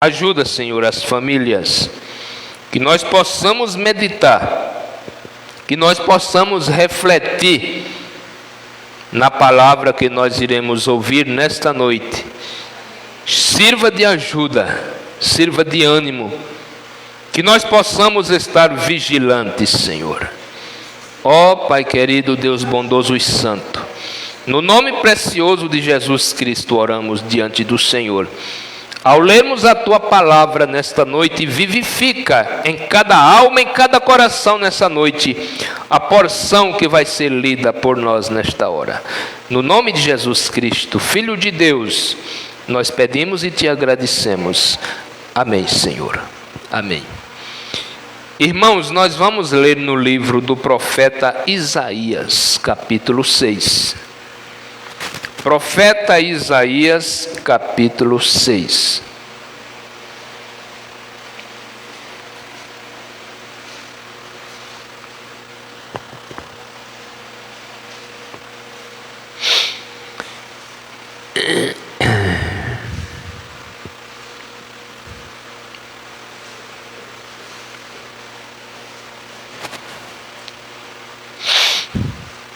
Ajuda, Senhor, as famílias, que nós possamos meditar, que nós possamos refletir na palavra que nós iremos ouvir nesta noite. Sirva de ajuda, sirva de ânimo, que nós possamos estar vigilantes, Senhor. Ó Pai querido, Deus bondoso e santo, no nome precioso de Jesus Cristo oramos diante do Senhor. Ao lermos a Tua palavra nesta noite, vivifica em cada alma, em cada coração nessa noite, a porção que vai ser lida por nós nesta hora. No nome de Jesus Cristo, Filho de Deus, nós pedimos e Te agradecemos. Amém, Senhor. Amém. Irmãos, nós vamos ler no livro do profeta Isaías, capítulo 6. Profeta Isaías, capítulo 6.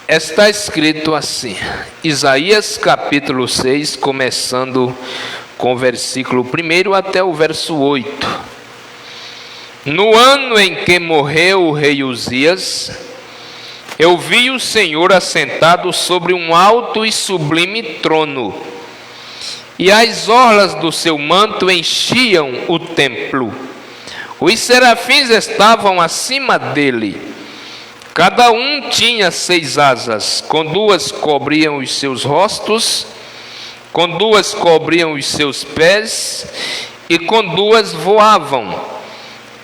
Está escrito assim, Isaías capítulo 6, começando com o versículo 1 até o verso 8. No ano em que morreu o rei Uzias, eu vi o Senhor assentado sobre um alto e sublime trono, e as orlas do seu manto enchiam o templo. Os serafins estavam acima dele. Cada um tinha 6 asas, com 2 cobriam os seus rostos, com 2 cobriam os seus pés, e com 2 voavam,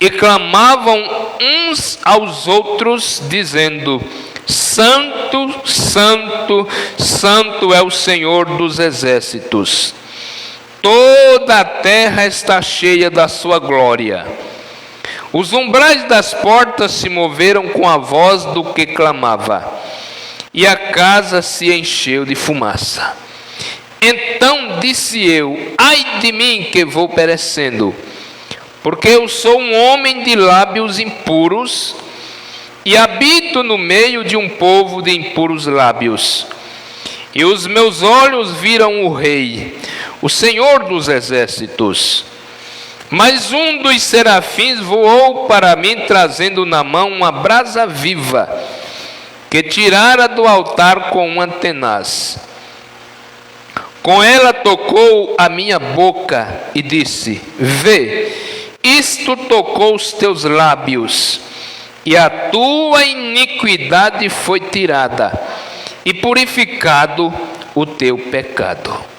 e clamavam uns aos outros, dizendo: Santo, Santo, Santo é o Senhor dos exércitos. Toda a terra está cheia da sua glória. Os umbrais das portas se moveram com a voz do que clamava, e a casa se encheu de fumaça. Então disse eu: ai de mim que vou perecendo, porque eu sou um homem de lábios impuros, e habito no meio de um povo de impuros lábios. E os meus olhos viram o Rei, o Senhor dos exércitos. Mas um dos serafins voou para mim, trazendo na mão uma brasa viva, que tirara do altar com uma tenaz. Com ela tocou a minha boca e disse: vê, isto tocou os teus lábios, e a tua iniquidade foi tirada, e purificado o teu pecado.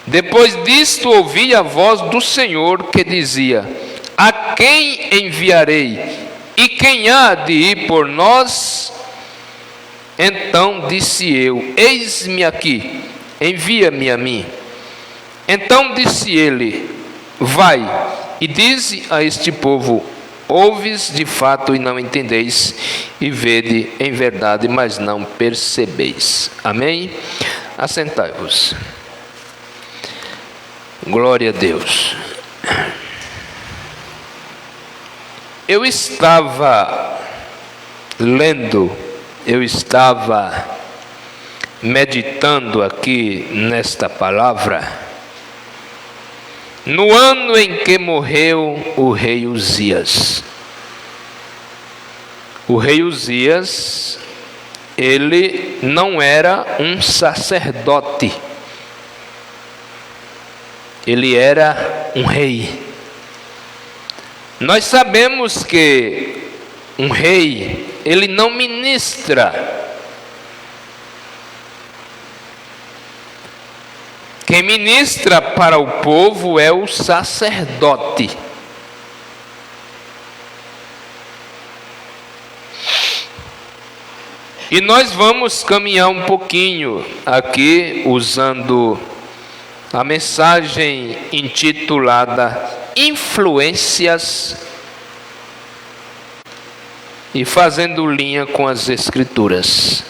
Depois disto ouvi a voz do Senhor que dizia: a quem enviarei? E quem há de ir por nós? Então disse eu: eis-me aqui, envia-me a mim. Então disse ele: vai, e dize a este povo: ouves de fato e não entendeis, e vede em verdade, mas não percebeis. Amém? Assentai-vos. Glória a Deus. Eu estava lendo, eu estava meditando aqui nesta palavra, no ano em que morreu o rei Uzias. O rei Uzias, ele não era um sacerdote, ele era um rei. Nós sabemos que um rei, ele não ministra. Quem ministra para o povo é o sacerdote. E nós vamos caminhar um pouquinho aqui usando a mensagem intitulada Influências, e fazendo linha com as Escrituras.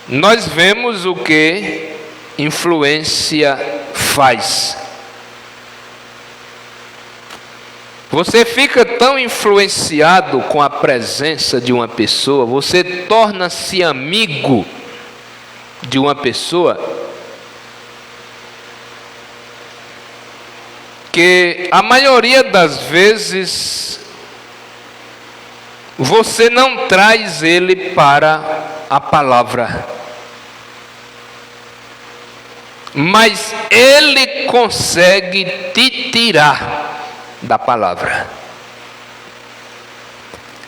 Nós vemos o que influência faz. Você fica tão influenciado com a presença de uma pessoa, você torna-se amigo de uma pessoa, que a maioria das vezes você não traz ele para a palavra, mas ele consegue te tirar da palavra.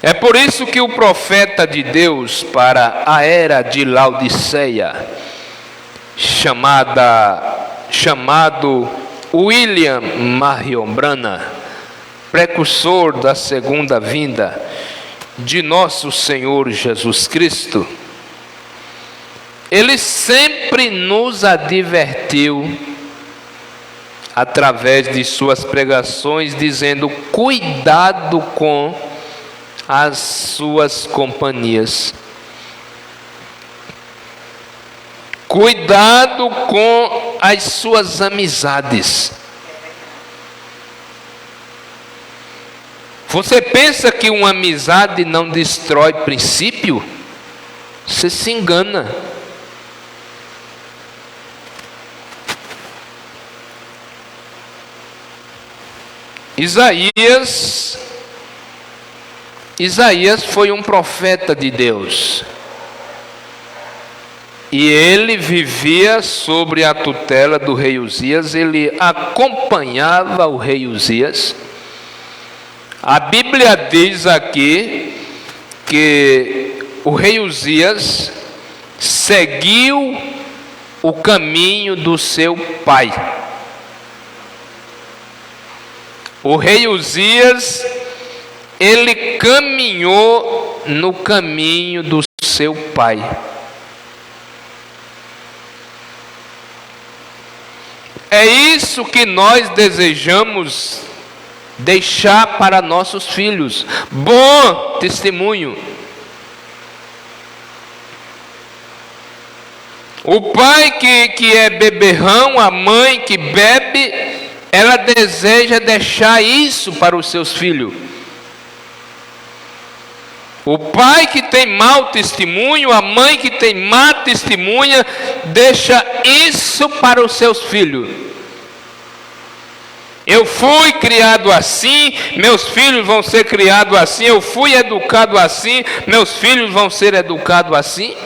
É por isso que o profeta de Deus para a era de Laodiceia, chamado William Marion Branham, precursor da segunda vinda de nosso Senhor Jesus Cristo, ele sempre nos advertiu através de suas pregações, dizendo: cuidado com as suas companhias, cuidado com as suas amizades. Você pensa que uma amizade não destrói princípio? Você se engana. Isaías foi um profeta de Deus, e ele vivia sobre a tutela do rei Uzias, ele acompanhava o rei Uzias. A Bíblia diz aqui que o rei Uzias seguiu o caminho do seu pai. O rei Uzias, ele caminhou no caminho do seu pai. É isso que nós desejamos deixar para nossos filhos: bom testemunho. O pai que é beberrão, a mãe que bebe, ela deseja deixar isso para os seus filhos. O pai que tem mau testemunho, a mãe que tem má testemunha, deixa isso para os seus filhos. Eu fui criado assim, meus filhos vão ser criados assim. Eu fui educado assim, meus filhos vão ser educados assim.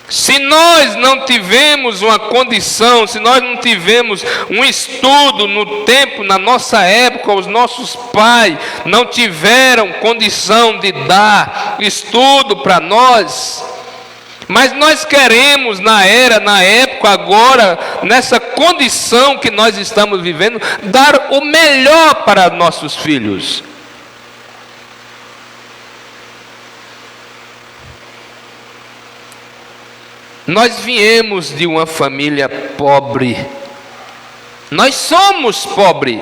Se nós não tivemos uma condição, se nós não tivemos um estudo no tempo, na nossa época, os nossos pais não tiveram condição de dar estudo para nós, mas nós queremos na época, agora, nessa condição que nós estamos vivendo, dar o melhor para nossos filhos. Nós viemos de uma família pobre. Nós somos pobres.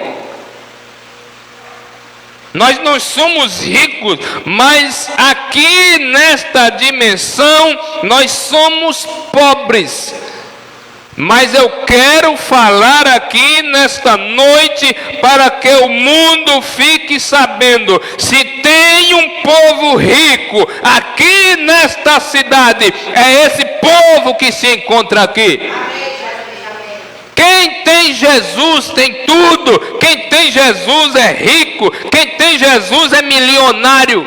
Nós não somos ricos, mas aqui nesta dimensão nós somos pobres. Mas eu quero falar aqui nesta noite para que o mundo fique sabendo: se tem um povo rico aqui nesta cidade, é esse povo que se encontra aqui. Quem tem Jesus tem tudo. Quem tem Jesus é rico. Quem tem Jesus é milionário.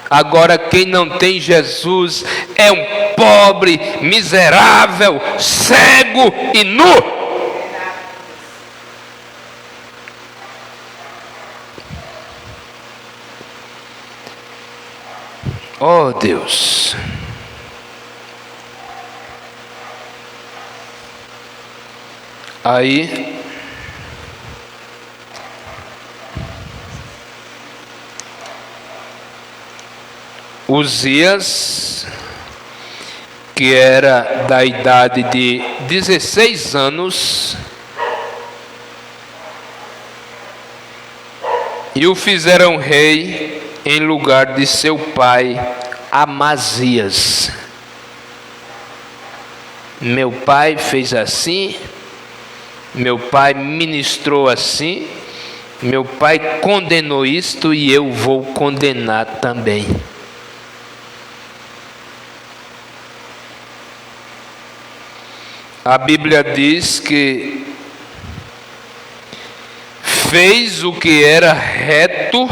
Agora, quem não tem Jesus é um pobre, miserável, cego e nu. Oh Deus. Aí Uzias, que era da idade de 16 anos, e o fizeram rei em lugar de seu pai Amazias. meu pai fez assim, meu pai ministrou assim, meu pai condenou isto e eu vou condenar também. A Bíblia diz que fez o que era reto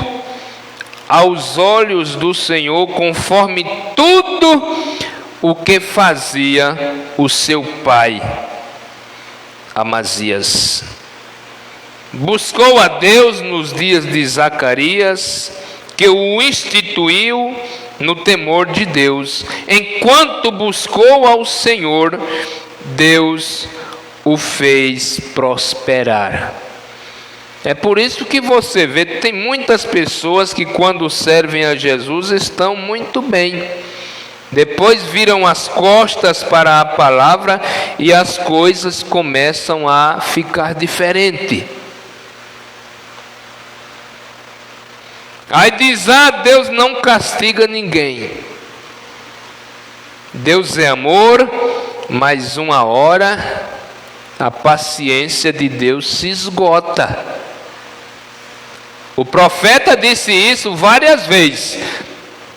aos olhos do Senhor, conforme tudo o que fazia o seu pai Amazias. Buscou a Deus nos dias de Zacarias, que o instituiu no temor de Deus. Enquanto buscou ao Senhor, Deus o fez prosperar. É por isso que você vê, tem muitas pessoas que quando servem a Jesus estão muito bem. Depois viram as costas para a palavra e as coisas começam a ficar diferentes. Aí diz, Deus não castiga ninguém. Deus é amor, mas uma hora a paciência de Deus se esgota. O profeta disse isso várias vezes.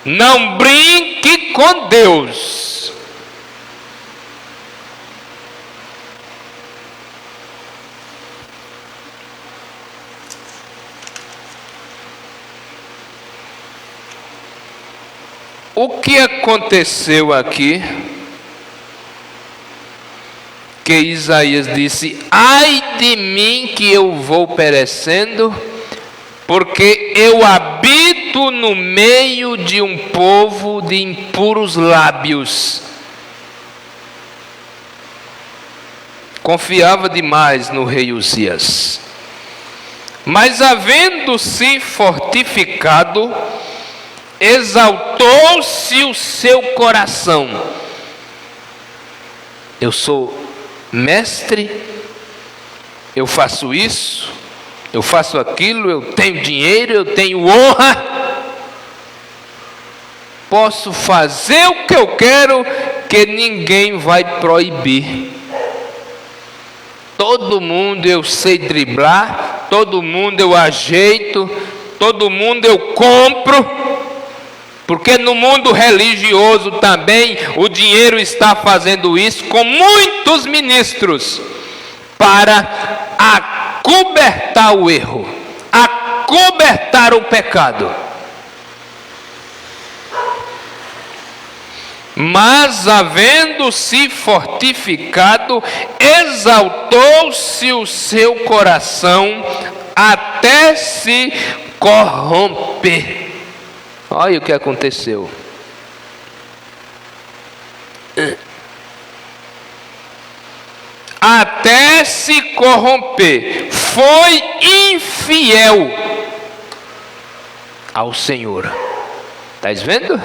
Não brinque com Deus. O que aconteceu aqui? Que Isaías disse, ai de mim que eu vou perecendo, porque eu habito no meio de um povo de impuros lábios. Confiava demais no rei Uzias. Mas havendo-se fortificado, exaltou-se o seu coração. Eu sou mestre, eu faço isso, eu faço aquilo, eu tenho dinheiro, eu tenho honra, posso fazer o que eu quero, que ninguém vai proibir. Todo mundo eu sei driblar, todo mundo eu ajeito, todo mundo eu compro, porque no mundo religioso também o dinheiro está fazendo isso com muitos ministros, para acobertar o erro, acobertar o pecado. Mas havendo-se fortificado, exaltou-se o seu coração até se corromper. Olha o que aconteceu. Até se corromper, foi infiel ao Senhor. Estás vendo?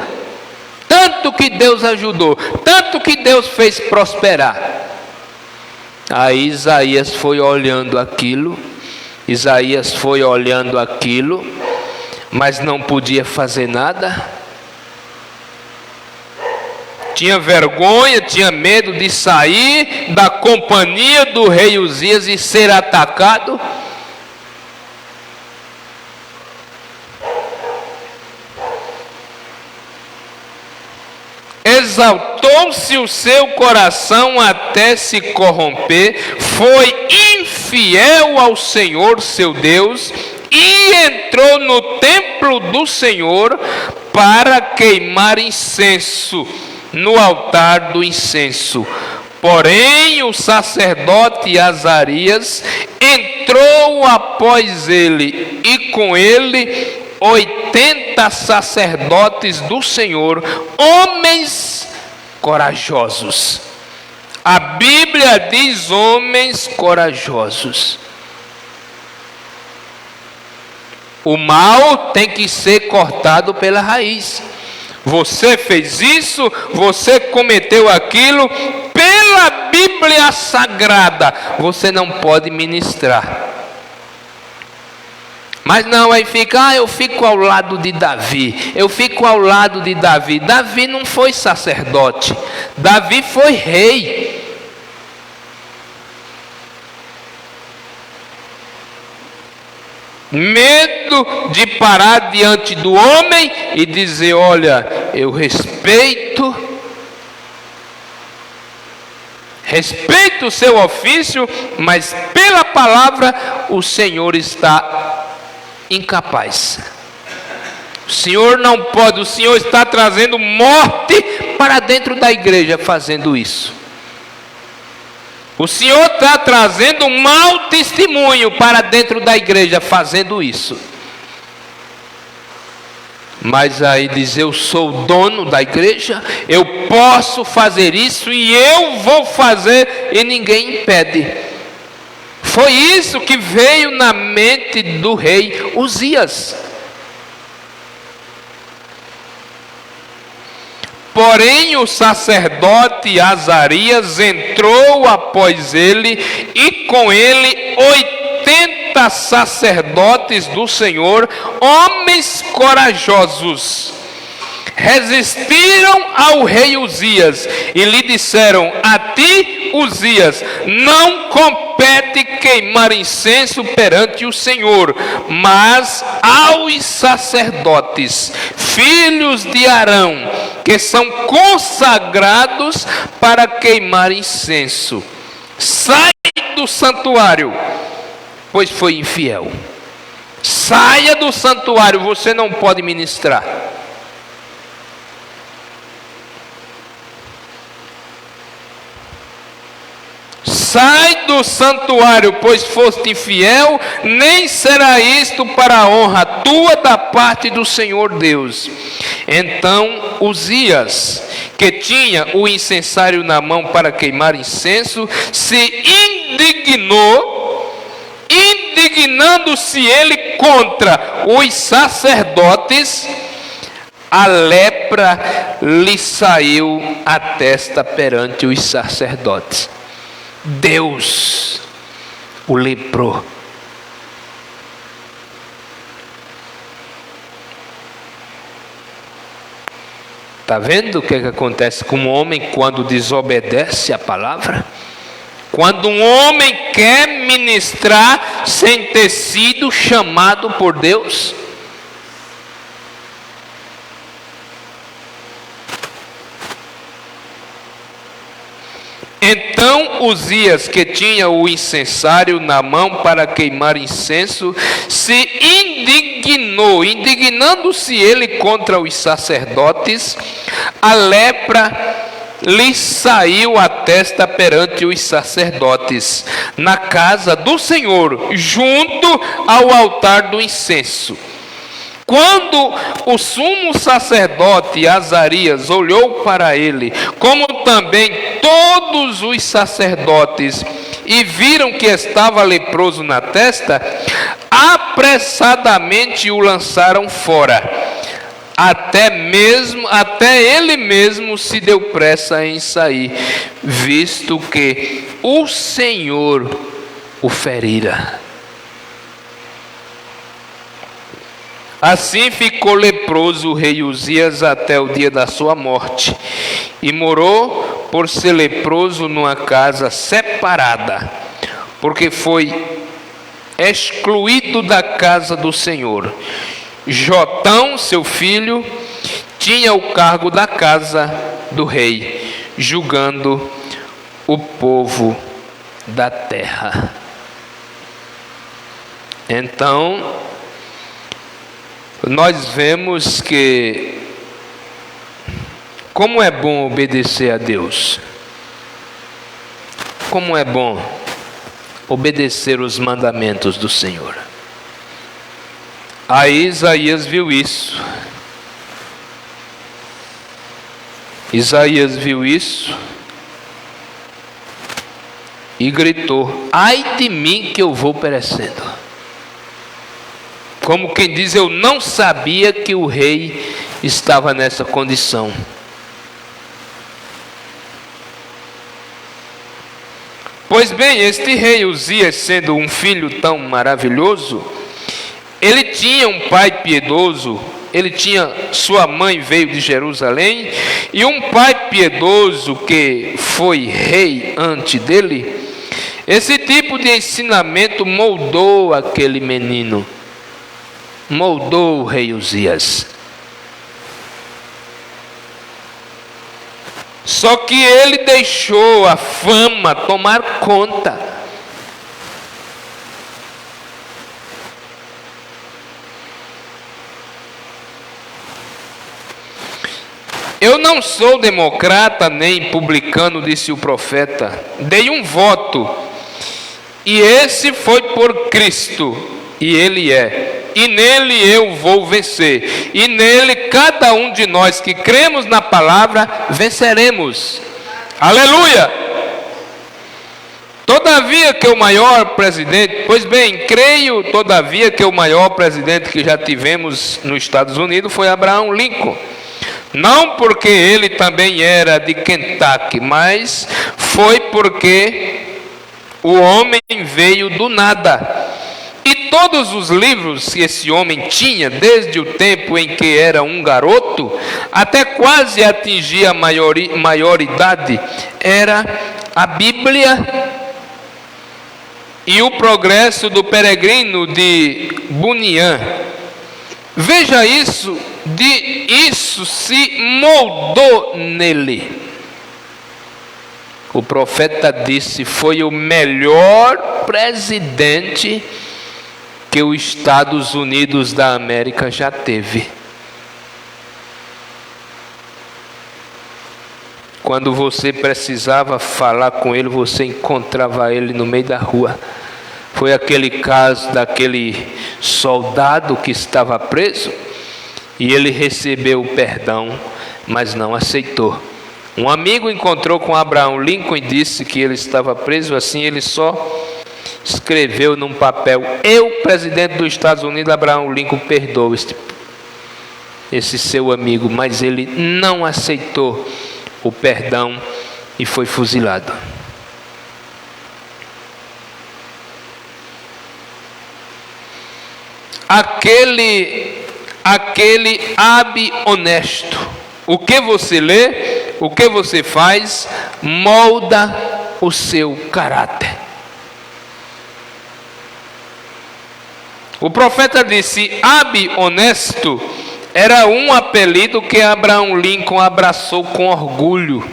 Tanto que Deus ajudou, tanto que Deus fez prosperar. Aí Isaías foi olhando aquilo, mas não podia fazer nada. Tinha vergonha, tinha medo de sair da companhia do rei Uzias e ser atacado. Exaltou-se o seu coração até se corromper, foi infiel ao Senhor seu Deus, e entrou no templo do Senhor para queimar incenso no altar do incenso. Porém o sacerdote Azarias entrou após ele, e com ele 80 sacerdotes do Senhor, homens corajosos. A Bíblia diz homens corajosos. O mal tem que ser cortado pela raiz. Você fez isso, você cometeu aquilo, pela Bíblia Sagrada, você não pode ministrar. Mas não, aí fica, eu fico ao lado de Davi, eu fico ao lado de Davi. Davi não foi sacerdote, Davi foi rei. Medo de parar diante do homem e dizer: olha, eu respeito o seu ofício, mas pela palavra o Senhor está incapaz. O Senhor não pode, o Senhor está trazendo morte para dentro da igreja fazendo isso. O Senhor está trazendo um mau testemunho para dentro da igreja fazendo isso. Mas aí diz: eu sou o dono da igreja, eu posso fazer isso e eu vou fazer e ninguém impede. Foi isso que veio na mente do rei Uzias. Porém o sacerdote Azarias entrou após ele, e com ele 80 sacerdotes do Senhor, homens corajosos, resistiram ao rei Uzias e lhe disseram: a ti, Uzias, não compete queimar incenso perante o Senhor, mas aos sacerdotes, filhos de Arão, que são consagrados para queimar incenso. Sai do santuário, pois foi infiel. Saia do santuário, você não pode ministrar. Sai do santuário, pois foste infiel, nem será isto para a honra tua da parte do Senhor Deus. Então Uzias, que tinha o incensário na mão para queimar incenso, se indignou, indignando-se ele contra os sacerdotes, a lepra lhe saiu à testa perante os sacerdotes. Deus o livrou. Está vendo o que acontece com um homem quando desobedece a palavra? Quando um homem quer ministrar sem ter sido chamado por Deus? Então Uzias, que tinha o incensário na mão para queimar incenso, se indignou, indignando-se ele contra os sacerdotes, a lepra lhe saiu à testa perante os sacerdotes, na casa do Senhor, junto ao altar do incenso. Quando o sumo sacerdote Azarias olhou para ele, como também todos os sacerdotes, e viram que estava leproso na testa, apressadamente o lançaram fora. Até ele mesmo se deu pressa em sair, visto que o Senhor o ferira. Assim ficou leproso o rei Uzias até o dia da sua morte, e morou por ser leproso numa casa separada, porque foi excluído da casa do Senhor. Jotão, seu filho, tinha o cargo da casa do rei, julgando o povo da terra. Então, nós vemos que como é bom obedecer a Deus. Como é bom obedecer os mandamentos do Senhor. Aí Isaías viu isso. Isaías viu isso e gritou: ai de mim que eu vou perecendo. Como quem diz: eu não sabia que o rei estava nessa condição. Pois bem, este rei Uzias, sendo um filho tão maravilhoso, ele tinha um pai piedoso, sua mãe veio de Jerusalém, e um pai piedoso que foi rei antes dele. Esse tipo de ensinamento moldou aquele menino. moldou o rei Uzias. Só que ele deixou a fama tomar conta. Eu não sou democrata nem republicano, disse o profeta. Dei um voto, e esse foi por Cristo, e Ele é. E nele eu vou vencer. E nele cada um de nós que cremos na palavra, venceremos. Aleluia! Todavia que o maior presidente, pois bem, creio todavia que o maior presidente que já tivemos nos Estados Unidos foi Abraham Lincoln. Não porque ele também era de Kentucky, mas foi porque o homem veio do nada. E todos os livros que esse homem tinha, desde o tempo em que era um garoto, até quase atingir a maioridade, era a Bíblia e o Progresso do Peregrino de Bunyan. Veja isso, isso se moldou nele. O profeta disse: foi o melhor presidente que os Estados Unidos da América já teve. Quando você precisava falar com ele, você encontrava ele no meio da rua. Foi aquele caso daquele soldado que estava preso e ele recebeu o perdão, mas não aceitou. Um amigo encontrou com Abraham Lincoln e disse que ele estava preso, assim ele só escreveu num papel: eu, presidente dos Estados Unidos, Abraham Lincoln, perdoo esse seu amigo, mas ele não aceitou o perdão e foi fuzilado. Aquele honesto, o que você lê, o que você faz, molda o seu caráter. O profeta disse: honesto era um apelido que Abraham Lincoln abraçou com orgulho,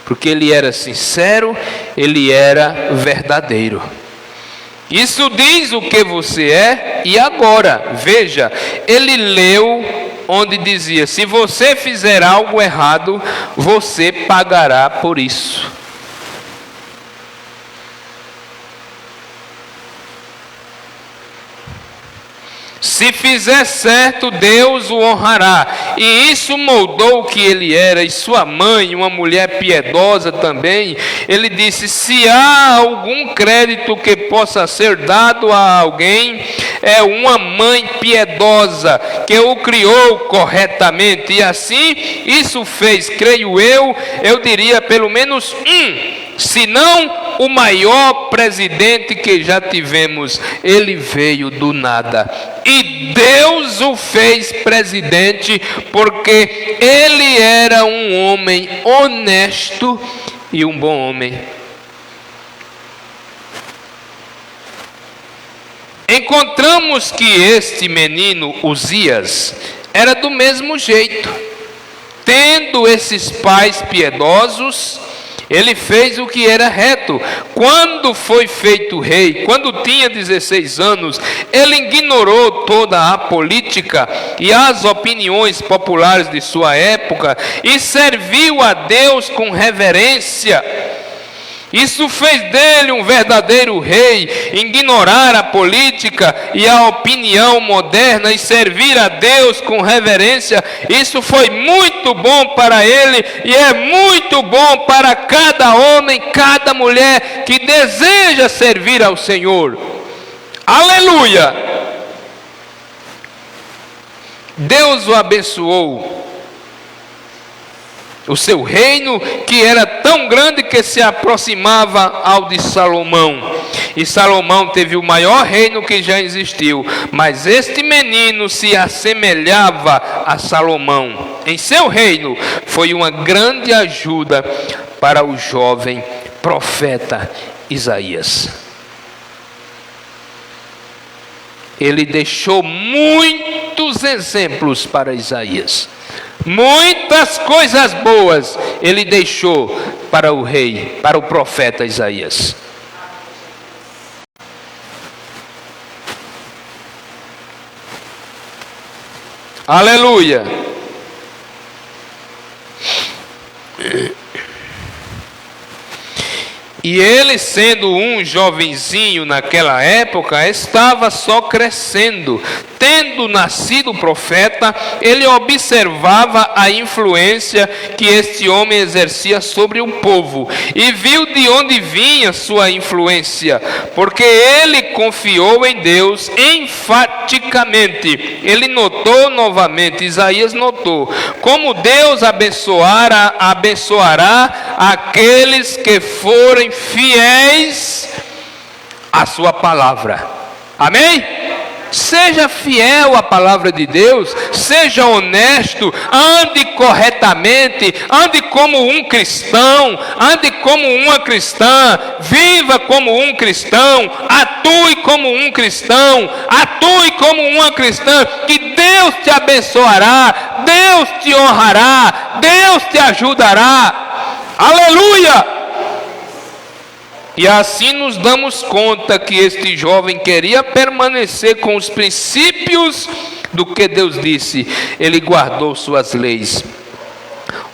porque ele era sincero, ele era verdadeiro. Isso diz o que você é. E agora, veja, ele leu onde dizia: se você fizer algo errado, você pagará por isso. Se fizer certo, Deus o honrará. E isso moldou o que ele era. E sua mãe, uma mulher piedosa também, ele disse: se há algum crédito que possa ser dado a alguém, é uma mãe piedosa que o criou corretamente. E assim, isso fez, creio eu diria pelo menos se não o maior presidente que já tivemos. Ele veio do nada e Deus o fez presidente, porque ele era um homem honesto e um bom homem. Encontramos que este menino Uzias era do mesmo jeito. Tendo esses pais piedosos, ele fez o que era reto. Quando foi feito rei, quando tinha 16 anos, ele ignorou toda a política e as opiniões populares de sua época e serviu a Deus com reverência. Isso fez dele um verdadeiro rei. Ignorar a política e a opinião moderna e servir a Deus com reverência, isso foi muito bom para ele e é muito bom para cada homem, cada mulher que deseja servir ao Senhor. Aleluia! Deus o abençoou. O seu reino, que era tão grande que se aproximava ao de Salomão. E Salomão teve o maior reino que já existiu. Mas este menino se assemelhava a Salomão. Em seu reino foi uma grande ajuda para o jovem profeta Isaías. ele deixou muitos exemplos para Isaías. Muitas coisas boas ele deixou para o rei, para o profeta Isaías. Aleluia! E ele, sendo um jovenzinho naquela época, estava só crescendo. Tendo nascido profeta, ele observava a influência que este homem exercia sobre o povo e viu de onde vinha sua influência, porque ele confiou em Deus enfaticamente. Ele notou novamente, Isaías notou, como Deus abençoará aqueles que forem fiéis à sua palavra. Amém? Seja fiel à palavra de Deus, seja honesto, ande corretamente, ande como um cristão, ande como uma cristã, viva como um cristão, atue como um cristão, atue como uma cristã, que Deus te abençoará, Deus te honrará, Deus te ajudará. Aleluia! E assim nos damos conta que este jovem queria permanecer com os princípios do que Deus disse. Ele guardou suas leis.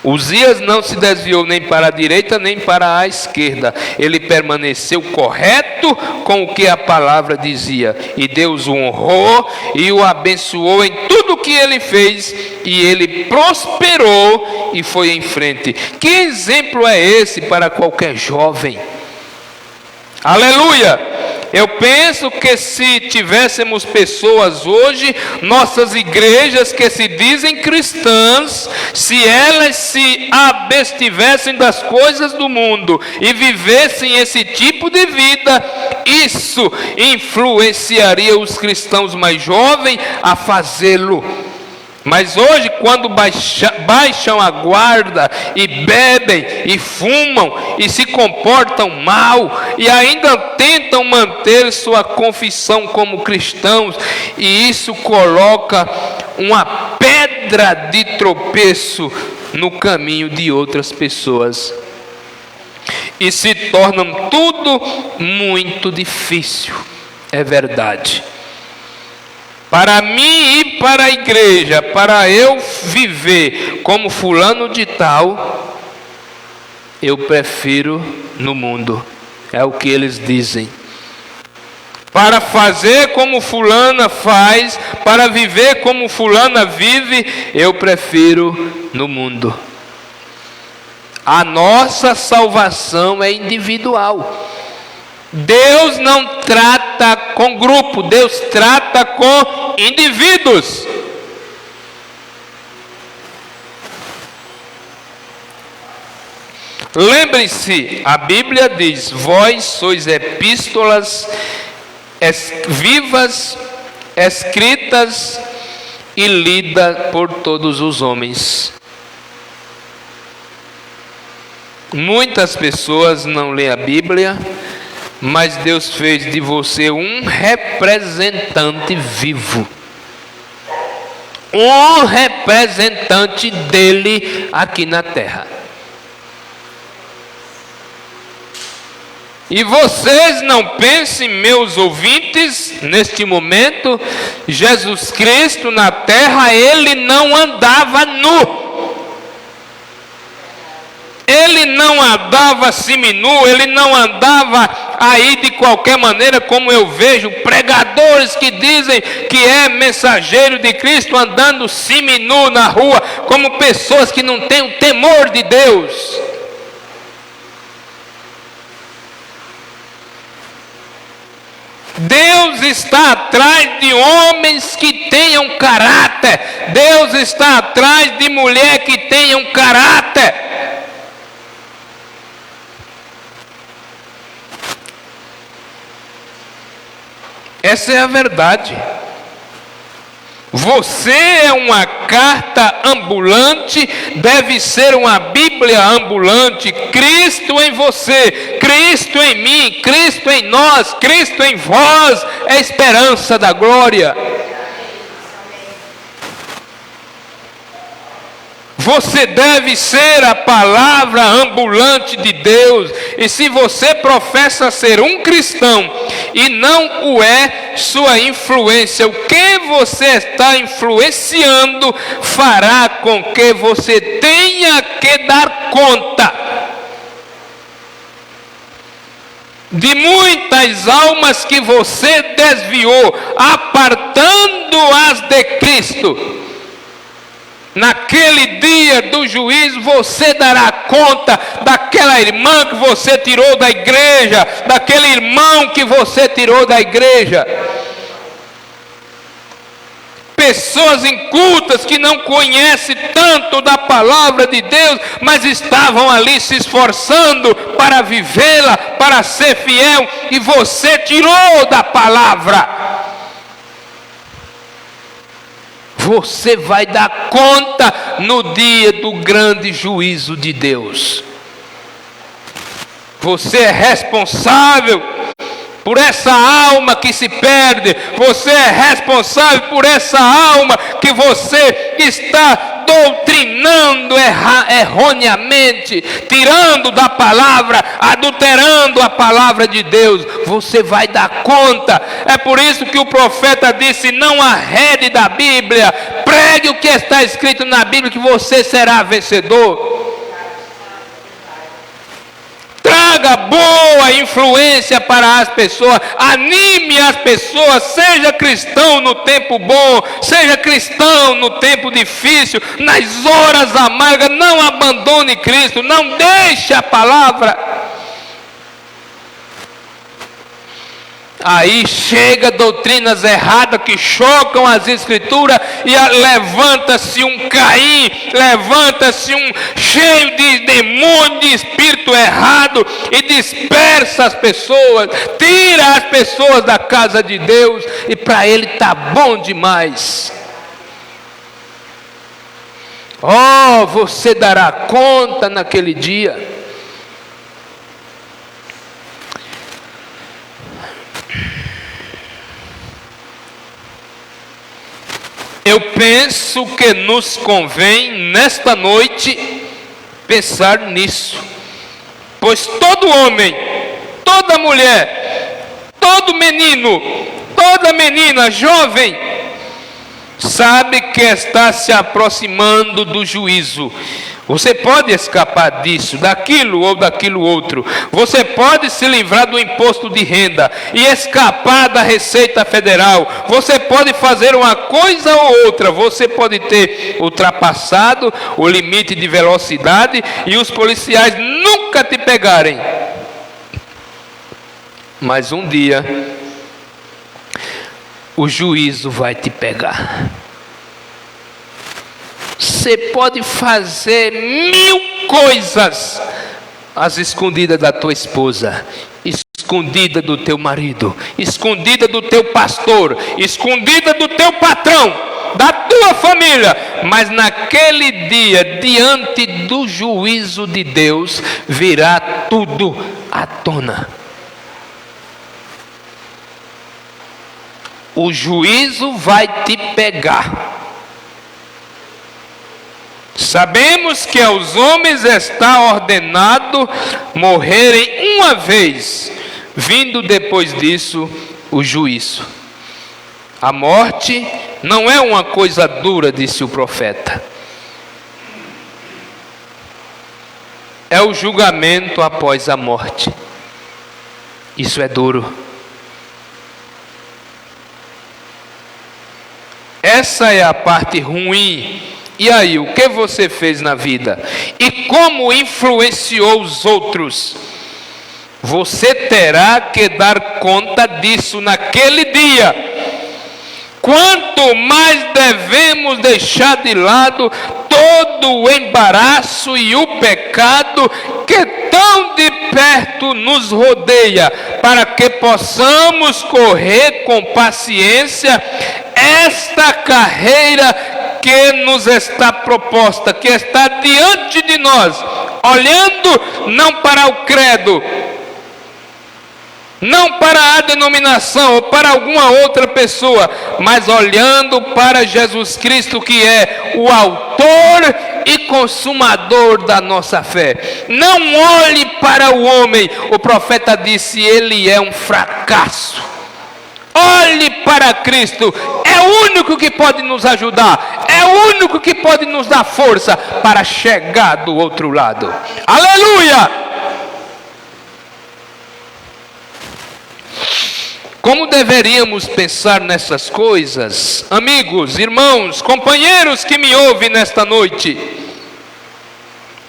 Uzias não se desviou nem para a direita nem para a esquerda. Ele permaneceu correto com o que a palavra dizia. E Deus o honrou e o abençoou em tudo o que ele fez. E ele prosperou e foi em frente. Que exemplo é esse para qualquer jovem? Aleluia! Eu penso que se tivéssemos pessoas hoje, nossas igrejas que se dizem cristãs, se elas se abstivessem das coisas do mundo e vivessem esse tipo de vida, isso influenciaria os cristãos mais jovens a fazê-lo. Mas hoje, quando baixam a guarda e bebem e fumam e se comportam mal e ainda tentam manter sua confissão como cristãos, e isso coloca uma pedra de tropeço no caminho de outras pessoas e se tornam tudo muito difícil. É verdade. Para mim ir para a igreja, para eu viver como fulano de tal, eu prefiro no mundo. É o que eles dizem. Para fazer como fulana faz, para viver como fulana vive, eu prefiro no mundo. A nossa salvação é individual. Deus não trata com grupo, Deus trata com indivíduos. Lembrem-se, a Bíblia diz: vós sois epístolas vivas, escritas e lidas por todos os homens. Muitas pessoas não lêem a Bíblia, mas Deus fez de você um representante vivo, um representante dele aqui na terra. E vocês não pensem, meus ouvintes, neste momento, Jesus Cristo na terra, ele não andava nu. Ele não andava seminu, ele não andava aí de qualquer maneira, como eu vejo pregadores que dizem que é mensageiro de Cristo andando seminu na rua, como pessoas que não têm o temor de Deus. Deus está atrás de homens que tenham caráter. Deus está atrás de mulher que tenham caráter. Essa é a verdade. Você é uma carta ambulante, deve ser uma Bíblia ambulante. Cristo em você, Cristo em mim, Cristo em nós, Cristo em vós é a esperança da glória. Você deve ser a palavra ambulante de Deus. E se você professa ser um cristão e não o é, sua influência, o que você está influenciando, fará com que você tenha que dar conta de muitas almas que você desviou, apartando-as de Cristo. Naquele dia do juízo, você dará conta daquela irmã que você tirou da igreja, daquele irmão que você tirou da igreja. Pessoas incultas que não conhecem tanto da palavra de Deus, mas estavam ali se esforçando para vivê-la, para ser fiel, e você tirou da palavra. Você vai dar conta no dia do grande juízo de Deus. Você é responsável por essa alma que se perde. Você é responsável por essa alma que você está doutrinando erroneamente, tirando da palavra, adulterando a palavra de Deus. Você vai dar conta. É por isso que o profeta disse: não arrede da Bíblia, pregue o que está escrito na Bíblia, que você será vencedor. Traga boa influência para as pessoas, anime as pessoas, seja cristão no tempo bom, seja cristão no tempo difícil, nas horas amargas. Não abandone Cristo, não deixe a palavra. Aí chega doutrinas erradas que chocam as escrituras, e levanta-se um Caim, levanta-se um cheio de demônio, de espírito errado, e dispersa as pessoas, tira as pessoas da casa de Deus, e para ele está bom demais. Oh, você dará conta naquele dia. Eu penso que nos convém nesta noite pensar nisso, pois todo homem, toda mulher, todo menino, toda menina, jovem, sabe que está se aproximando do juízo. Você pode escapar disso, daquilo ou daquilo outro. Você pode se livrar do imposto de renda e escapar da Receita Federal. Você pode fazer uma coisa ou outra. Você pode ter ultrapassado o limite de velocidade e os policiais nunca te pegarem. Mas um dia o juízo vai te pegar. Você pode fazer 1000 coisas às escondidas da tua esposa, escondida do teu marido, escondida do teu pastor, escondida do teu patrão, da tua família, mas naquele dia, diante do juízo de Deus, virá tudo à tona. O juízo vai te pegar. Sabemos que aos homens está ordenado morrerem uma vez, vindo depois disso o juízo. A morte não é uma coisa dura, disse o profeta. É o julgamento após a morte. Isso é duro. Essa é a parte ruim. E aí, o que você fez na vida? E como influenciou os outros? Você terá que dar conta disso naquele dia. Quanto mais devemos deixar de lado todo o embaraço e o pecado que tão de perto nos rodeia, para que possamos correr com paciência esta carreira que nos está proposta, que está diante de nós, olhando não para o credo, não para a denominação ou para alguma outra pessoa, mas olhando para Jesus Cristo, que é o autor e consumador da nossa fé. Não olhe para o homem. O profeta disse: ele é um fracasso. Olhe para Cristo. É o único que pode nos ajudar, é o único que pode nos dar força para chegar do outro lado. Aleluia! Como deveríamos pensar nessas coisas, amigos, irmãos, companheiros que me ouvem nesta noite?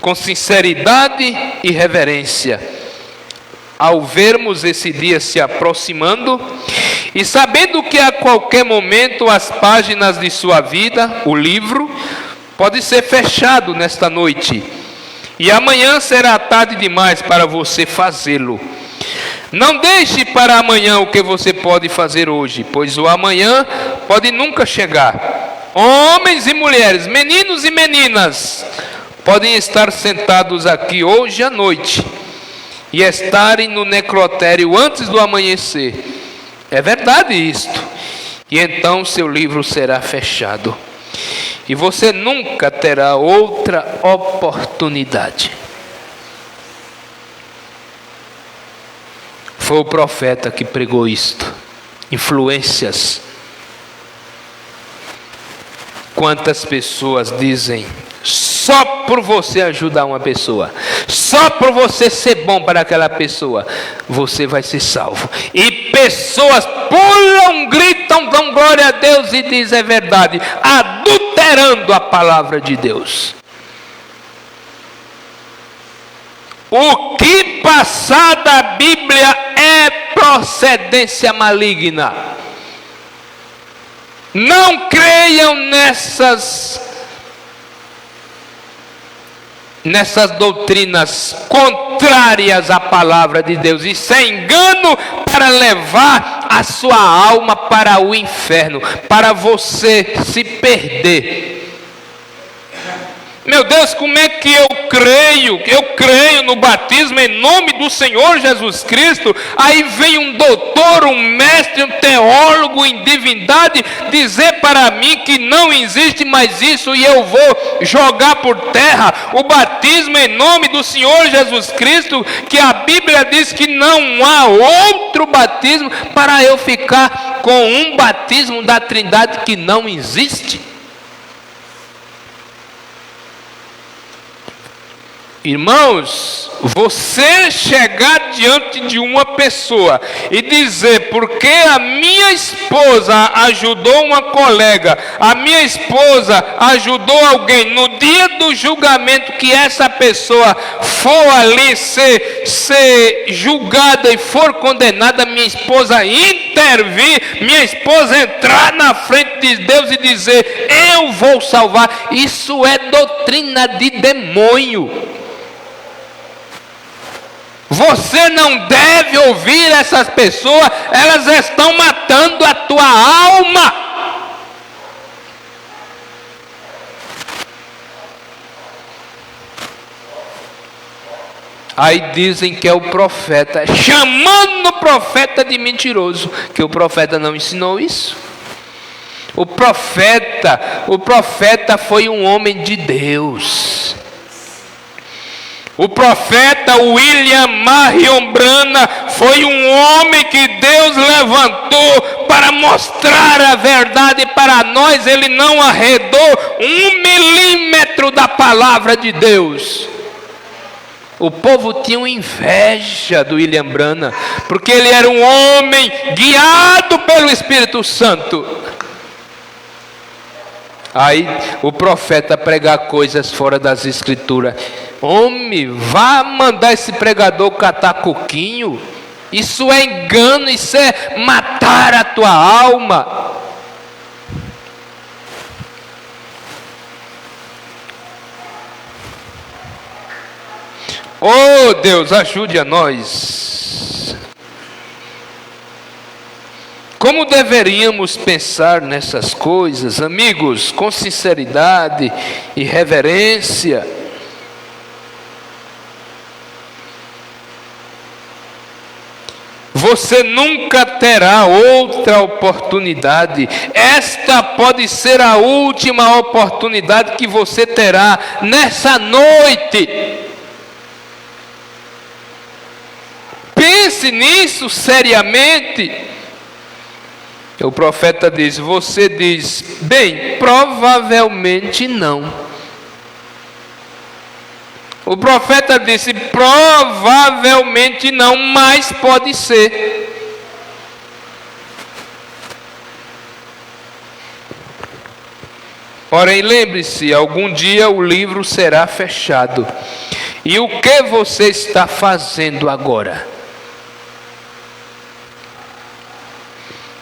Com sinceridade e reverência, ao vermos esse dia se aproximando e sabendo que a qualquer momento as páginas de sua vida, o livro, pode ser fechado nesta noite e amanhã será tarde demais para você fazê-lo. Não deixe para amanhã o que você pode fazer hoje, pois o amanhã pode nunca chegar. Homens e mulheres, meninos e meninas, podem estar sentados aqui hoje à noite e estarem no necrotério antes do amanhecer. É verdade isto. E então seu livro será fechado e você nunca terá outra oportunidade. Foi o profeta que pregou isto. Influências. Quantas pessoas dizem: só por você ajudar uma pessoa, só por você ser bom para aquela pessoa, você vai ser salvo. E pessoas pulam, gritam, dão glória a Deus e dizem: é verdade, adulterando a palavra de Deus. O que passar da Bíblia é procedência maligna. Não creiam nessas doutrinas contrárias à palavra de Deus. Isso é engano para levar a sua alma para o inferno, para você se perder. Meu Deus, como é que eu creio? Eu creio no batismo em nome do Senhor Jesus Cristo. Aí vem um doutor, um mestre, um teólogo em divindade dizer para mim que não existe mais isso e eu vou jogar por terra o batismo em nome do Senhor Jesus Cristo, que a Bíblia diz que não há outro batismo, para eu ficar com um batismo da Trindade que não existe. Irmãos, você chegar diante de uma pessoa e dizer: porque a minha esposa ajudou uma colega, a minha esposa ajudou alguém, no dia do julgamento que essa pessoa for ali ser julgada e for condenada, minha esposa intervir, minha esposa entrar na frente de Deus e dizer: eu vou salvar. Isso é doutrina de demônio. Você não deve ouvir essas pessoas, elas estão matando a tua alma. Aí dizem que é o profeta, chamando o profeta de mentiroso, que o profeta não ensinou isso. O profeta foi um homem de Deus. O profeta William Marion Branham foi um homem que Deus levantou para mostrar a verdade para nós. Ele não arredou 1 milímetro da palavra de Deus. O povo tinha inveja do William Branham, porque ele era um homem guiado pelo Espírito Santo. Aí o profeta pregar coisas fora das escrituras. Homem, vá mandar esse pregador catar coquinho. Isso é engano, isso é matar a tua alma. Oh Deus, ajude a nós. Como deveríamos pensar nessas coisas, amigos, com sinceridade e reverência? Você nunca terá outra oportunidade. Esta pode ser a última oportunidade que você terá nessa noite. Pense nisso seriamente. O profeta diz, você diz, bem, provavelmente não. O profeta disse, provavelmente não, mas pode ser. Porém, lembre-se, algum dia o livro será fechado. E o que você está fazendo agora?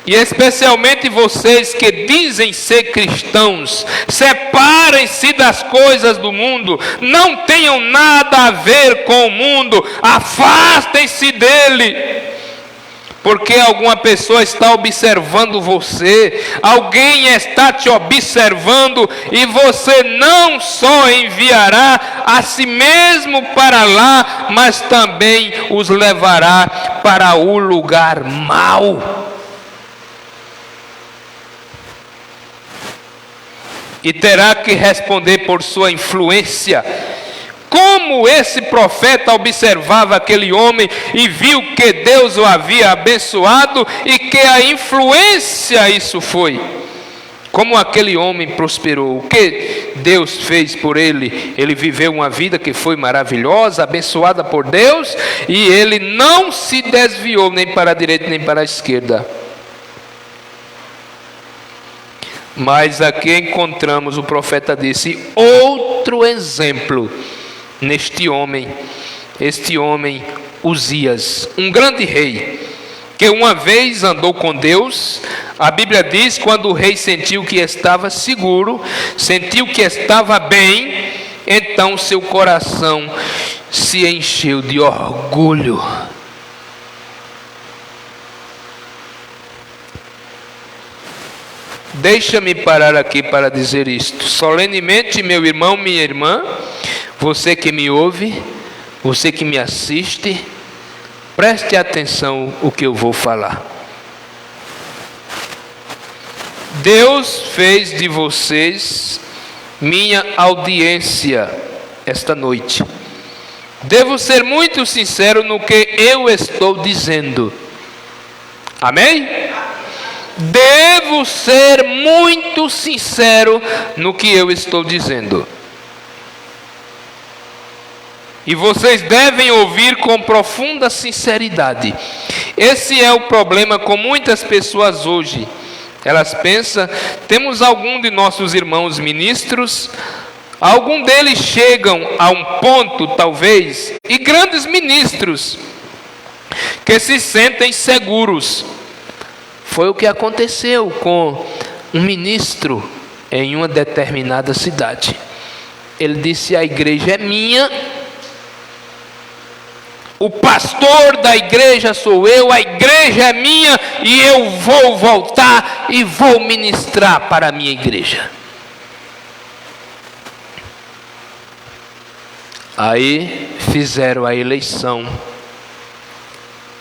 E especialmente vocês que dizem ser cristãos, separem-se das coisas do mundo, não tenham nada a ver com o mundo, afastem-se dele. Porque alguma pessoa está observando você, alguém está te observando, e você não só enviará a si mesmo para lá, mas também os levará para o lugar mau. E terá que responder por sua influência. Como esse profeta observava aquele homem e viu que Deus o havia abençoado e que a influência isso foi. Como aquele homem prosperou, o que Deus fez por ele? Ele viveu uma vida que foi maravilhosa, abençoada por Deus, e ele não se desviou nem para a direita nem para a esquerda. Mas aqui encontramos, o profeta disse, outro exemplo neste homem, este homem Uzias, um grande rei, que uma vez andou com Deus. A Bíblia diz, quando o rei sentiu que estava seguro, sentiu que estava bem, então seu coração se encheu de orgulho. Deixa-me parar aqui para dizer isto. Solenemente, meu irmão, minha irmã, você que me ouve, você que me assiste, preste atenção no que eu vou falar. Deus fez de vocês minha audiência esta noite. Devo ser muito sincero no que eu estou dizendo. Amém? Devo ser muito sincero no que eu estou dizendo. E vocês devem ouvir com profunda sinceridade. Esse é o problema com muitas pessoas hoje. Elas pensam, temos algum de nossos irmãos ministros, algum deles chegam a um ponto, talvez, e grandes ministros, que se sentem seguros. Foi o que aconteceu com um ministro em uma determinada cidade. Ele disse, a igreja é minha, o pastor da igreja sou eu, a igreja é minha, e eu vou voltar e vou ministrar para a minha igreja. Aí fizeram a eleição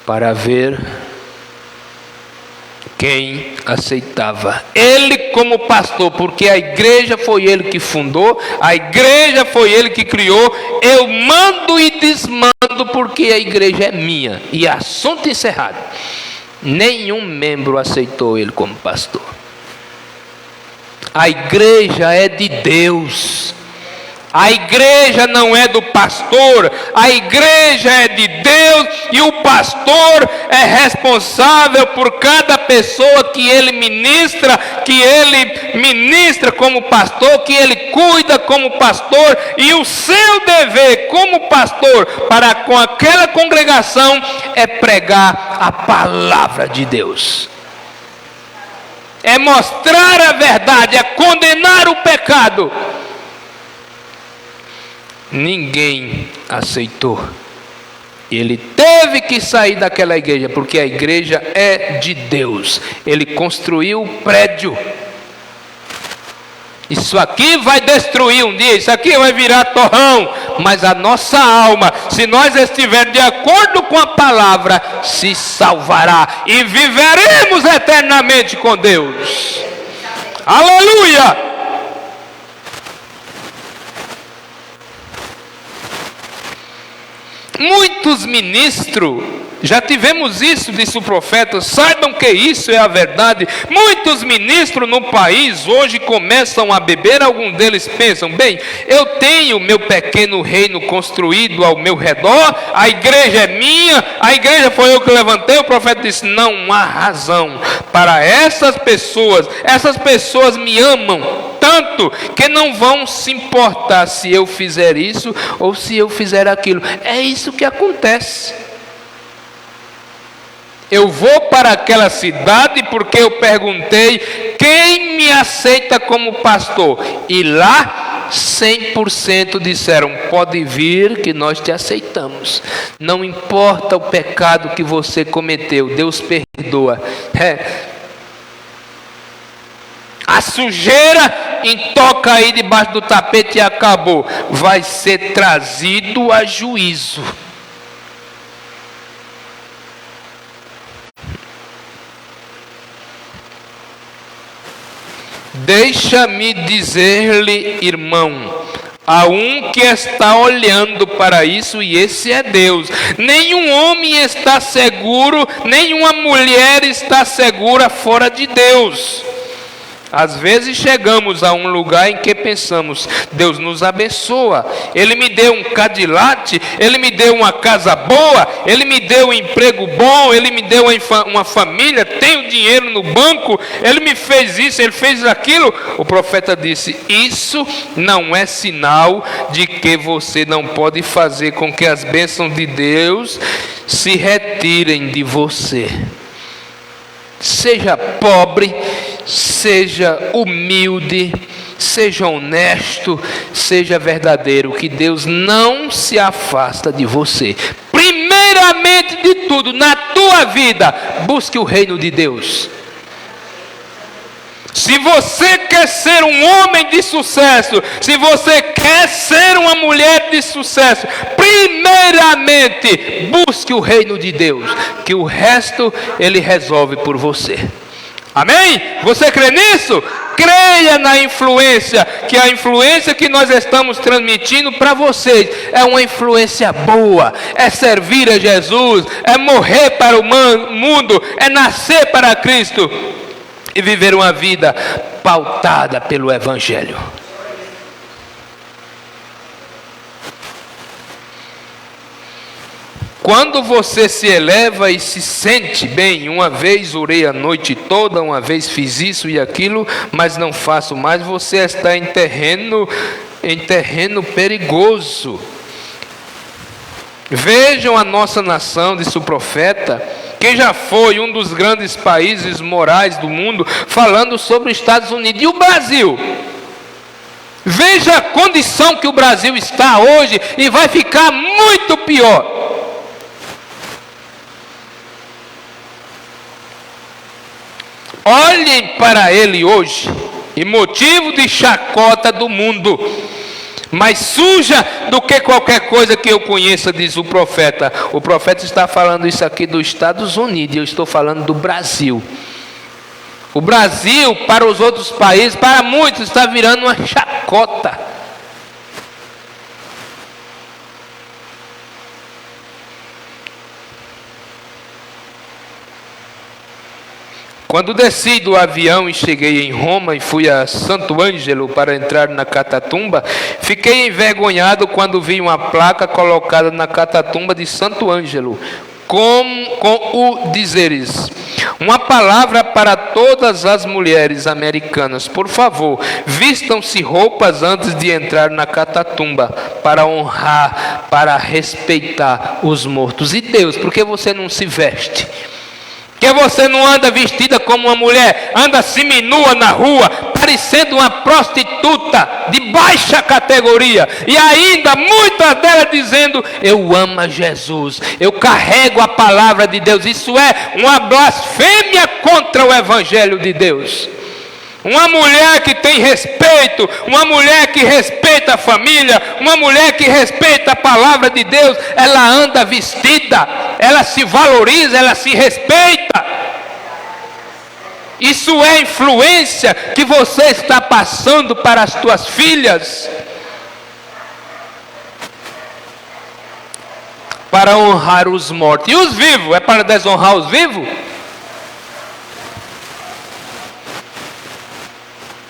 para ver quem aceitava ele como pastor, porque a igreja foi ele que fundou, a igreja foi ele que criou. Eu mando e desmando porque a igreja é minha, e assunto encerrado. Nenhum membro aceitou ele como pastor. A igreja é de Deus. A igreja não é do pastor, a igreja é de Deus, e o pastor é responsável por cada pessoa que ele ministra como pastor, que ele cuida como pastor, e o seu dever como pastor para com aquela congregação é pregar a palavra de Deus. É mostrar a verdade, é condenar o pecado. Ninguém aceitou. Ele teve que sair daquela igreja, porque a igreja é de Deus. Ele construiu o prédio. Isso aqui vai destruir um dia, isso aqui vai virar torrão, mas a nossa alma, se nós estivermos de acordo com a palavra, se salvará e viveremos eternamente com Deus. Aleluia! Muitos ministros, já tivemos isso, disse o profeta, saibam que isso é a verdade. Muitos ministros no país hoje começam a beber, alguns deles pensam, bem, eu tenho meu pequeno reino construído ao meu redor, a igreja é minha, a igreja foi eu que levantei. O profeta disse, não há razão para essas pessoas me amam tanto que não vão se importar se eu fizer isso ou se eu fizer aquilo. É isso que acontece. Eu vou para aquela cidade porque eu perguntei quem me aceita como pastor, e lá 100% disseram, pode vir que nós te aceitamos, não importa o pecado que você cometeu, Deus perdoa. A sujeira intoca aí debaixo do tapete e acabou. Vai ser trazido a juízo. Deixa-me dizer-lhe, irmão, há um que está olhando para isso, e esse é Deus. Nenhum homem está seguro, nenhuma mulher está segura fora de Deus. Às vezes chegamos a um lugar em que pensamos, Deus nos abençoa, Ele me deu um Cadillac, Ele me deu uma casa boa, Ele me deu um emprego bom, Ele me deu uma família, tenho dinheiro no banco, Ele me fez isso, Ele fez aquilo. O profeta disse, isso não é sinal de que você não pode fazer com que as bênçãos de Deus se retirem de você. Seja pobre, seja humilde, seja honesto, seja verdadeiro, que Deus não se afasta de você. Primeiramente de tudo, na tua vida, busque o reino de Deus. Se você quer ser um homem de sucesso, se você quer ser uma mulher de sucesso, primeiramente busque o reino de Deus, que o resto Ele resolve por você. Amém? Você crê nisso? Creia na influência, que a influência que nós estamos transmitindo para vocês é uma influência boa, é servir a Jesus, é morrer para o mundo, é nascer para Cristo e viver uma vida pautada pelo Evangelho. Quando você se eleva e se sente bem, uma vez orei a noite toda, uma vez fiz isso e aquilo, mas não faço mais, você está em terreno perigoso. Vejam a nossa nação, disse o profeta, que já foi um dos grandes países morais do mundo, falando sobre os Estados Unidos. E o Brasil? Veja a condição que o Brasil está hoje, e vai ficar muito pior. Olhem para ele hoje, e motivo de chacota do mundo, mais suja do que qualquer coisa que eu conheça, diz o profeta. O profeta está falando isso aqui dos Estados Unidos, e eu estou falando do Brasil. O Brasil, para os outros países, para muitos, está virando uma chacota. Quando desci do avião e cheguei em Roma e fui a Santo Ângelo para entrar na Catatumba, fiquei envergonhado quando vi uma placa colocada na Catatumba de Santo Ângelo, com o dizeres: uma palavra para todas as mulheres americanas, por favor, vistam-se roupas antes de entrar na Catatumba, para honrar, para respeitar os mortos. E Deus, por que você não se veste? Que você não anda vestida como uma mulher, anda seminua na rua, parecendo uma prostituta de baixa categoria, e ainda muitas delas dizendo, eu amo a Jesus, eu carrego a palavra de Deus. Isso é uma blasfêmia contra o Evangelho de Deus. Uma mulher que tem respeito, uma mulher que respeita a família, uma mulher que respeita a palavra de Deus, ela anda vestida, ela se valoriza, ela se respeita. Isso é influência que você está passando para as tuas filhas. Para honrar os mortos. E os vivos? É para desonrar os vivos?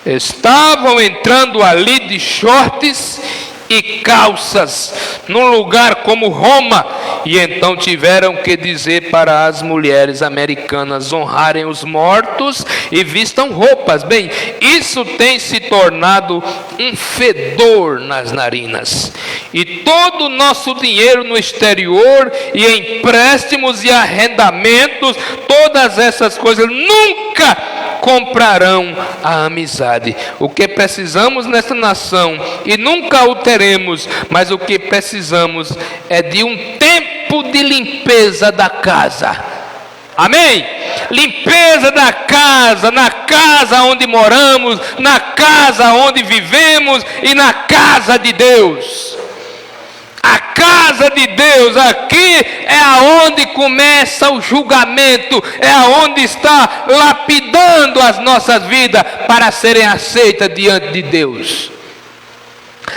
Estavam entrando ali de shorts e calças, num lugar como Roma, e então tiveram que dizer para as mulheres americanas honrarem os mortos e vistam roupas. Bem, isso tem se tornado um fedor nas narinas, e todo o nosso dinheiro no exterior, e empréstimos e arrendamentos, todas essas coisas nunca comprarão a amizade. O que precisamos nessa nação, e nunca o teremos, mas o que precisamos é de um tempo de limpeza da casa. Amém? Limpeza da casa, na casa onde moramos, na casa onde vivemos e na casa de Deus. A casa de Deus aqui é aonde começa o julgamento, é aonde está lapidando as nossas vidas para serem aceitas diante de Deus.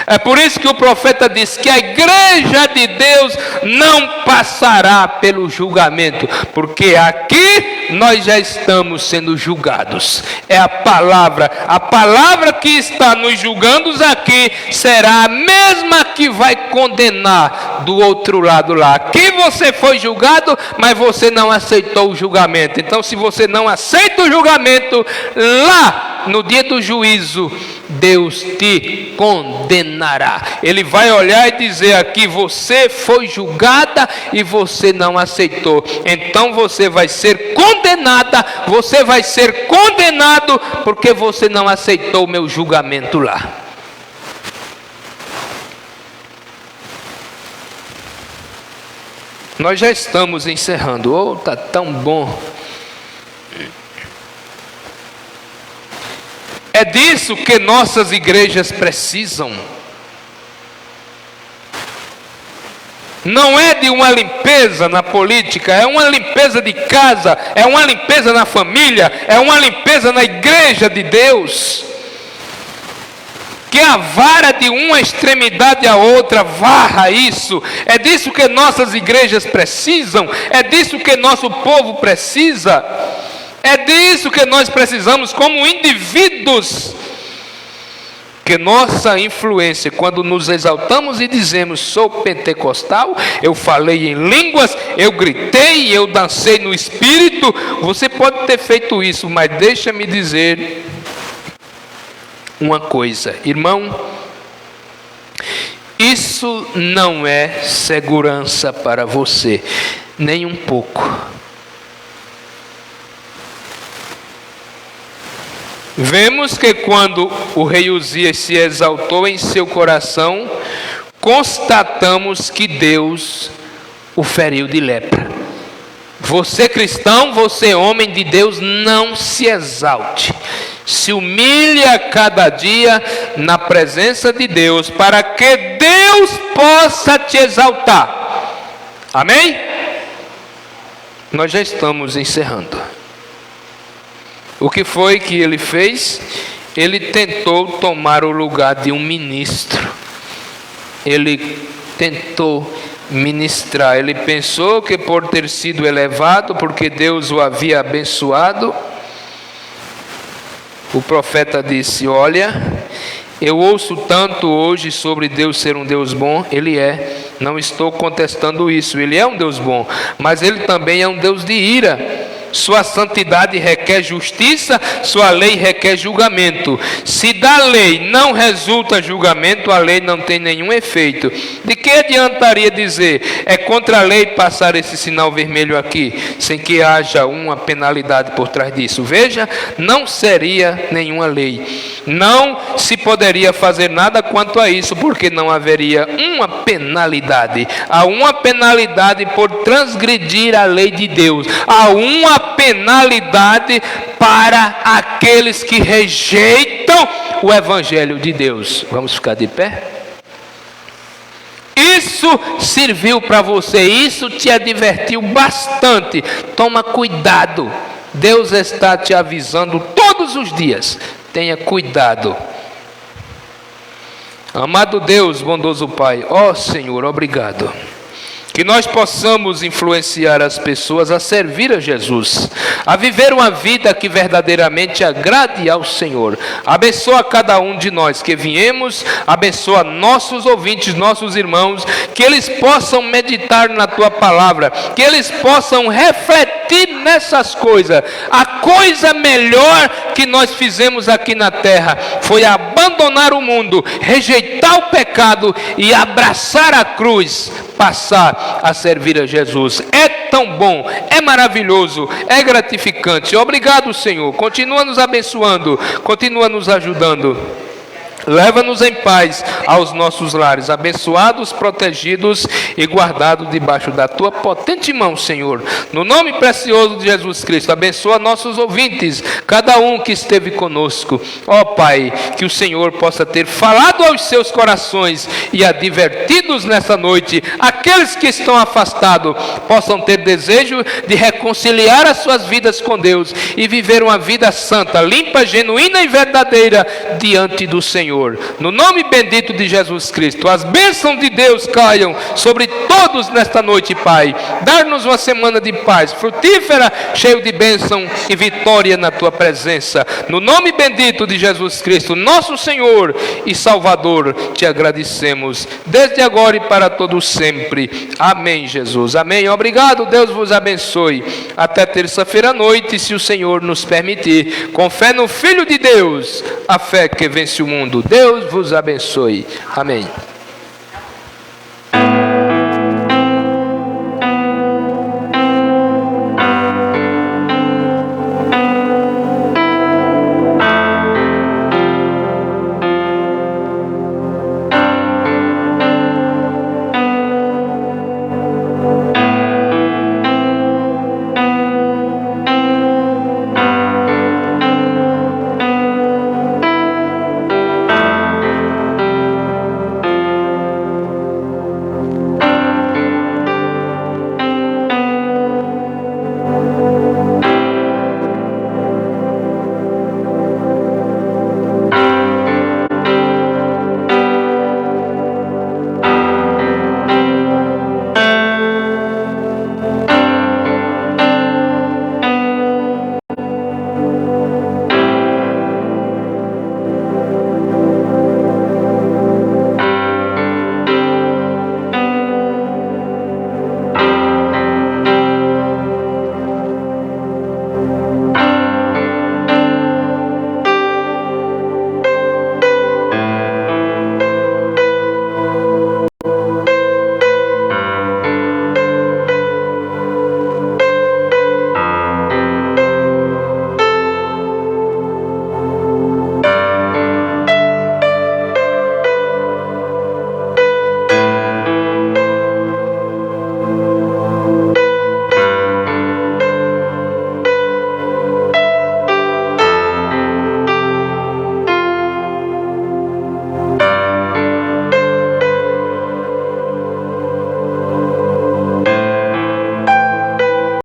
É por isso que o profeta diz que a igreja de Deus não passará pelo julgamento, porque aqui nós já estamos sendo julgados. É a palavra que está nos julgando aqui será a mesma que vai condenar do outro lado lá. Aqui você foi julgado, mas você não aceitou o julgamento. Então, se você não aceita o julgamento, lá no dia do juízo, Deus te condenará. Ele vai olhar e dizer aqui: você foi julgada e você não aceitou. Então você vai ser condenada, você vai ser condenado, porque você não aceitou o meu julgamento lá. Nós já estamos encerrando. Oh, tá tão bom. É disso que nossas igrejas precisam. Não é de uma limpeza na política, é uma limpeza de casa, é uma limpeza na família, é uma limpeza na igreja de Deus. Que a vara de uma extremidade à outra varra isso. É disso que nossas igrejas precisam, é disso que nosso povo precisa. É disso que nós precisamos como indivíduos. Que nossa influência, quando nos exaltamos e dizemos: sou pentecostal, eu falei em línguas, eu gritei, eu dancei no Espírito. Você pode ter feito isso, mas deixa-me dizer uma coisa, irmão. Isso não é segurança para você, nem um pouco. Vemos que quando o rei Uzias se exaltou em seu coração, constatamos que Deus o feriu de lepra. Você cristão, você homem de Deus, não se exalte. Se humilhe a cada dia na presença de Deus, para que Deus possa te exaltar. Amém? Nós já estamos encerrando. O que foi que ele fez? Ele tentou tomar o lugar de um ministro. Ele tentou ministrar. Ele pensou que por ter sido elevado, porque Deus o havia abençoado, o profeta disse: olha, eu ouço tanto hoje sobre Deus ser um Deus bom. Ele é, não estou contestando isso, ele é um Deus bom, mas ele também é um Deus de ira. Sua santidade requer justiça, sua lei requer julgamento. Se da lei não resulta julgamento, a lei não tem nenhum efeito. De que adiantaria dizer: é contra a lei passar esse sinal vermelho aqui, sem que haja uma penalidade por trás disso? Veja, não seria nenhuma lei. Não se poderia fazer nada quanto a isso, porque não haveria uma penalidade. Há uma penalidade por transgredir a lei de Deus. Há uma uma penalidade para aqueles que rejeitam o Evangelho de Deus. Vamos ficar de pé? Isso serviu para você, isso te advertiu bastante. Toma cuidado. Deus está te avisando todos os dias. Tenha cuidado. Amado Deus, bondoso Pai, ó Senhor, obrigado. Que nós possamos influenciar as pessoas a servir a Jesus, a viver uma vida que verdadeiramente agrade ao Senhor. Abençoa cada um de nós que viemos, abençoa nossos ouvintes, nossos irmãos, que eles possam meditar na Tua palavra, que eles possam refletir nessas coisas. A coisa melhor que nós fizemos aqui na terra foi abandonar o mundo, rejeitar o pecado e abraçar a cruz, passar a servir a Jesus. É tão bom, é maravilhoso, é gratificante. Obrigado, Senhor. Continua nos abençoando, continua nos ajudando. Leva-nos em paz aos nossos lares, abençoados, protegidos e guardados debaixo da Tua potente mão, Senhor. No nome precioso de Jesus Cristo, abençoa nossos ouvintes, cada um que esteve conosco. Ó Pai, que o Senhor possa ter falado aos seus corações e advertidos nessa noite. Aqueles que estão afastados possam ter desejo de reconciliar as suas vidas com Deus e viver uma vida santa, limpa, genuína e verdadeira diante do Senhor. No nome bendito de Jesus Cristo, as bênçãos de Deus caiam sobre todos nesta noite, Pai. Dar-nos uma semana de paz, frutífera, cheio de bênção e vitória na Tua presença. No nome bendito de Jesus Cristo, nosso Senhor e Salvador, te agradecemos, desde agora e para todo sempre. Amém, Jesus. Amém. Obrigado, Deus vos abençoe. Até terça-feira à noite, se o Senhor nos permitir. Com fé no Filho de Deus, a fé que vence o mundo. Deus vos abençoe. Amém.